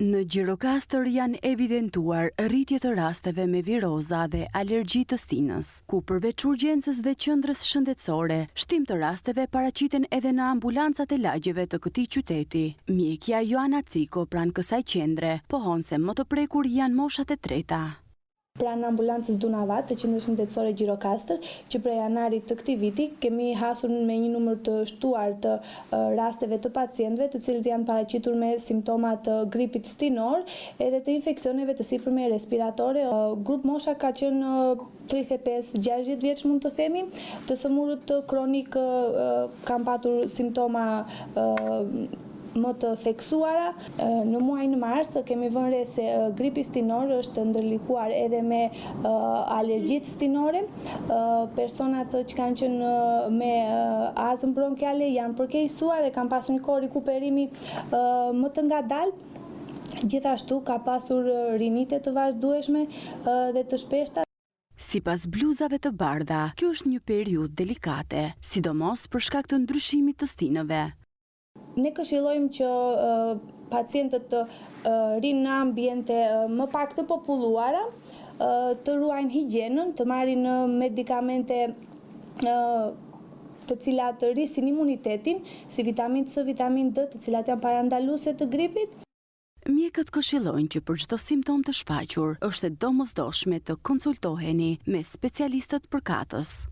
Në Gjirokastër janë evidentuar rritje të rasteve me viroza dhe alergji të stinës, ku përveç urgjencës dhe qendrës shëndetësore, shtim të rasteve paraqiten edhe në ambulancat e lagjeve të këtij qyteti. Mjekja Joana Ciko pranë kësaj qendre pohon se më të prekur janë moshat e treta. Pranë ambulancës Dunavat të qendrës shëndetësore Gjirokastër, që prej janarit të këtij viti kemi hasur me një numër të shtuar të rasteve të pacientëve, të cilët janë paraqitur me simptoma të gripit stinor edhe të infeksioneve të sipërme respiratore. Grup mosha ka qenë 35-60 vjeç, mund të themi, të sëmurët kronik kanë patur simptoma më të theksuara. Në muajin mars kemi vënë re se gripi stinor është ndërlikuar edhe me alergjitë stinore. Personat që kanë qenë me azmë bronkiale janë përkeqësuar dhe kanë pasur një kohë rikuperimi më të ngadalë. Gjithashtu ka pasur rinite të vazhdueshme dhe të shpeshta. Sipas bluzave të bardha, kjo është një periudhë delikate, sidomos për shkak të ndryshimit të stinëve. Ne këshillojmë që pacientët të rinë në ambiente më pak të populluara, të ruajnë higjienën, të marrin medikamente të cilat rrisin imunitetin, si vitaminë C, vitaminë D, të cilat janë parandaluese të gripit. Mjekët këshillojnë që për çdo simptom të shfaqur, është e domosdoshme të konsultoheni me specialistët përkatës.